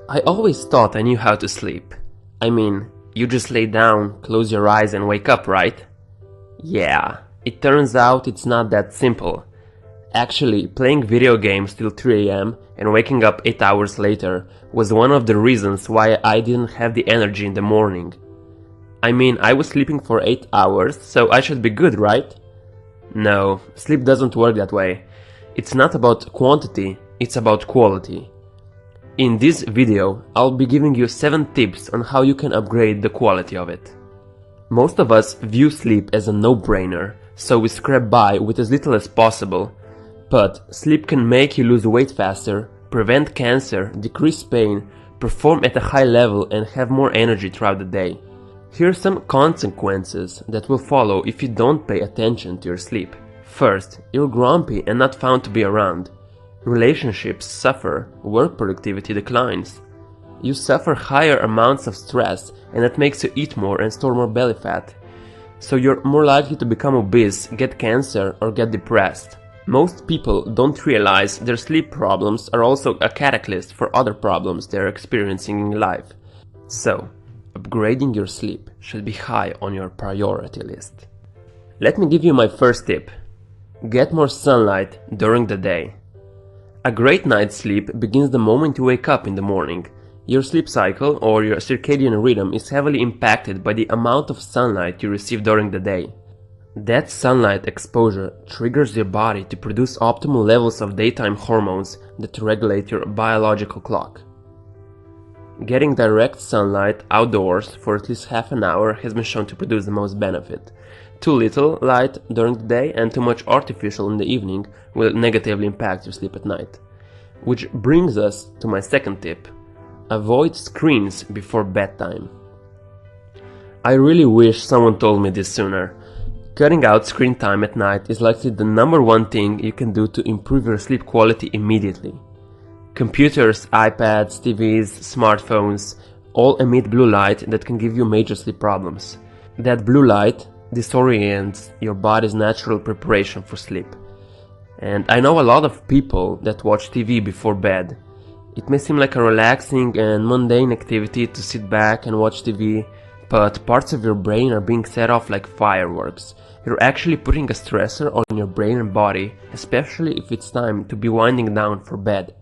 I always thought I knew how to sleep. I mean, you just lay down, close your eyes and wake up, right? Yeah, it turns out it's not that simple. Actually, playing video games till 3 AM and waking up 8 hours later was one of the reasons why I didn't have the energy in the morning. I mean, I was sleeping for 8 hours, so I should be good, right? No, sleep doesn't work that way. It's not about quantity, it's about quality. In this video, I'll be giving you 7 tips on how you can upgrade the quality of it. Most of us view sleep as a no-brainer, so we scrape by with as little as possible. But sleep can make you lose weight faster, prevent cancer, decrease pain, perform at a high level and have more energy throughout the day. Here are some consequences that will follow if you don't pay attention to your sleep. First, you're grumpy and not found to be around. Relationships suffer, work productivity declines. You suffer higher amounts of stress and that makes you eat more and store more belly fat. So you're more likely to become obese, get cancer or get depressed. Most people don't realize their sleep problems are also a catalyst for other problems they're experiencing in life. So, upgrading your sleep should be high on your priority list. Let me give you my first tip. Get more sunlight during the day. A great night's sleep begins the moment you wake up in the morning. Your sleep cycle or your circadian rhythm is heavily impacted by the amount of sunlight you receive during the day. That sunlight exposure triggers your body to produce optimal levels of daytime hormones that regulate your biological clock. Getting direct sunlight outdoors for at least half an hour has been shown to produce the most benefit. Too little light during the day and too much artificial in the evening will negatively impact your sleep at night. Which brings us to my second tip. Avoid screens before bedtime. I really wish someone told me this sooner. Cutting out screen time at night is likely the number one thing you can do to improve your sleep quality immediately. Computers, iPads, TVs, smartphones all emit blue light that can give you major sleep problems. That blue light disorients your body's natural preparation for sleep. And I know a lot of people that watch TV before bed. It may seem like a relaxing and mundane activity to sit back and watch TV, but parts of your brain are being set off like fireworks. You're actually putting a stressor on your brain and body, especially if it's time to be winding down for bed.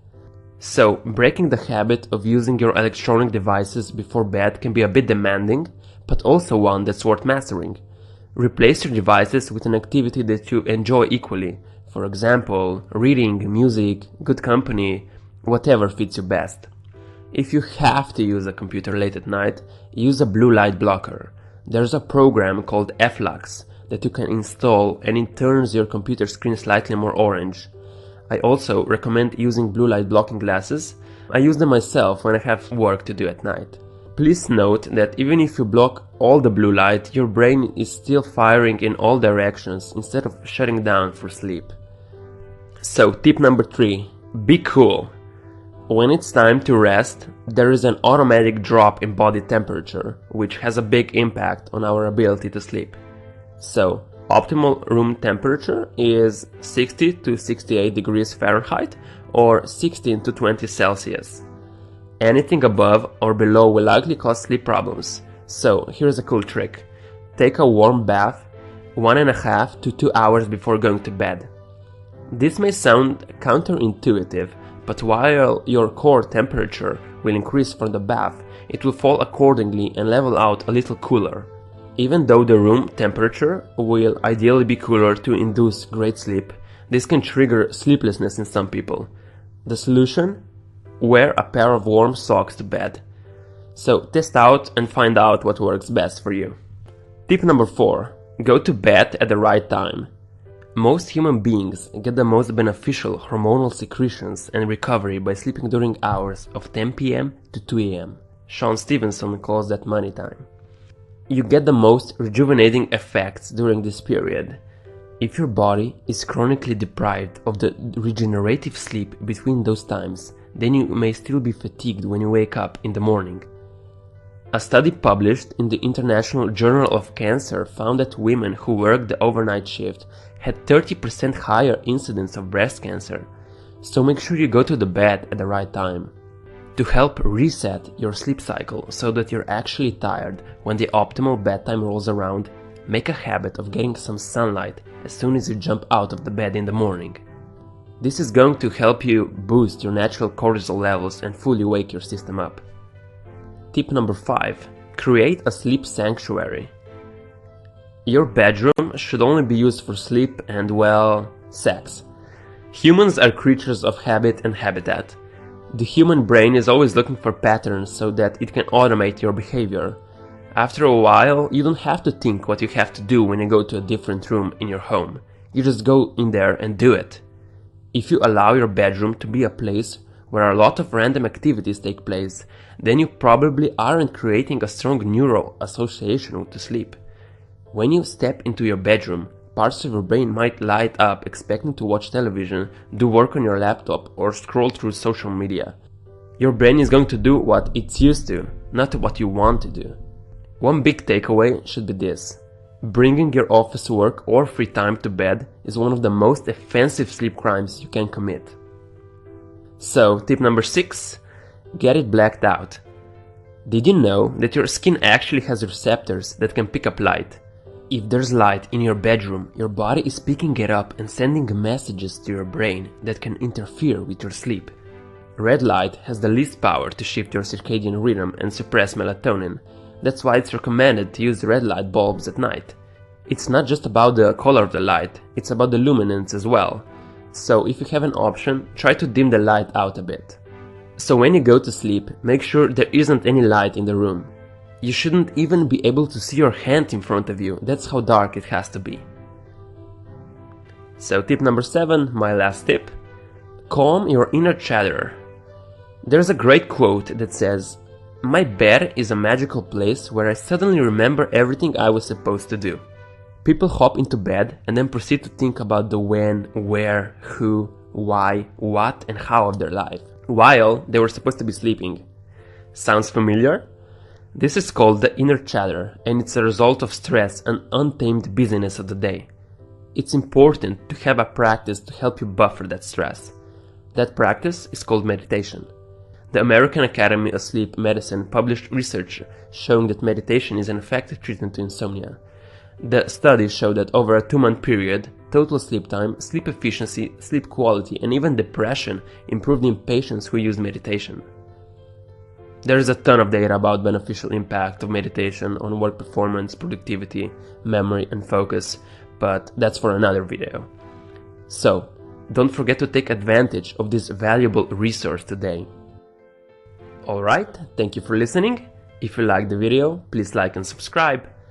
So, breaking the habit of using your electronic devices before bed can be a bit demanding, but also one that's worth mastering. Replace your devices with an activity that you enjoy equally. For example, reading, music, good company, whatever fits you best. If you have to use a computer late at night, use a blue light blocker. There's a program called F-Lux that you can install and it turns your computer screen slightly more orange. I also recommend using blue light blocking glasses. I use them myself when I have work to do at night. Please note that even if you block all the blue light, your brain is still firing in all directions instead of shutting down for sleep. So, tip number 3. Be cool. When it's time to rest, there is an automatic drop in body temperature, which has a big impact on our ability to sleep. So, optimal room temperature is 60 to 68 degrees Fahrenheit or 16 to 20 Celsius. Anything above or below will likely cause sleep problems. So, here's a cool trick. Take a warm bath 1.5 to 2 hours before going to bed. This may sound counterintuitive, but while your core temperature will increase from the bath, it will fall accordingly and level out a little cooler. Even though the room temperature will ideally be cooler to induce great sleep, this can trigger sleeplessness in some people. The solution? Wear a pair of warm socks to bed. So test out and find out what works best for you. Tip number 4. Go to bed at the right time. Most human beings get the most beneficial hormonal secretions and recovery by sleeping during hours of 10 p.m. to 2 a.m. Shawn Stevenson calls that money time. You get the most rejuvenating effects during this period. If your body is chronically deprived of the regenerative sleep between those times, then you may still be fatigued when you wake up in the morning. A study published in the International Journal of Cancer found that women who worked the overnight shift had 30% higher incidence of breast cancer, so make sure you go to the bed at the right time. To help reset your sleep cycle so that you're actually tired when the optimal bedtime rolls around, make a habit of getting some sunlight as soon as you jump out of the bed in the morning. This is going to help you boost your natural cortisol levels and fully wake your system up. Tip number 5. Create a sleep sanctuary. Your bedroom should only be used for sleep and, well, sex. Humans are creatures of habit and habitat. The human brain is always looking for patterns so that it can automate your behavior. After a while, you don't have to think what you have to do when you go to a different room in your home. You just go in there and do it. If you allow your bedroom to be a place where a lot of random activities take place, then you probably aren't creating a strong neural association to sleep. When you step into your bedroom, parts of your brain might light up expecting to watch television, do work on your laptop, or scroll through social media. Your brain is going to do what it's used to, not what you want to do. One big takeaway should be this: bringing your office work or free time to bed is one of the most offensive sleep crimes you can commit. So, tip number 6, get it blacked out. Did you know that your skin actually has receptors that can pick up light? If there's light in your bedroom, your body is picking it up and sending messages to your brain that can interfere with your sleep. Red light has the least power to shift your circadian rhythm and suppress melatonin. That's why it's recommended to use red light bulbs at night. It's not just about the color of the light, it's about the luminance as well. So if you have an option, try to dim the light out a bit. So when you go to sleep, make sure there isn't any light in the room. You shouldn't even be able to see your hand in front of you, that's how dark it has to be. So tip number 7, my last tip. Calm your inner chatter. There's a great quote that says, "My bed is a magical place where I suddenly remember everything I was supposed to do." People hop into bed and then proceed to think about the when, where, who, why, what, and how of their life, while they were supposed to be sleeping. Sounds familiar? This is called the inner chatter, and it's a result of stress and untamed busyness of the day. It's important to have a practice to help you buffer that stress. That practice is called meditation. The American Academy of Sleep Medicine published research showing that meditation is an effective treatment to insomnia. The studies show that over a 2-month period, total sleep time, sleep efficiency, sleep quality, and even depression improved in patients who used meditation. There is a ton of data about beneficial impact of meditation on work performance, productivity, memory, and focus, but that's for another video. So, don't forget to take advantage of this valuable resource today. Alright, thank you for listening. If you liked the video, please like and subscribe.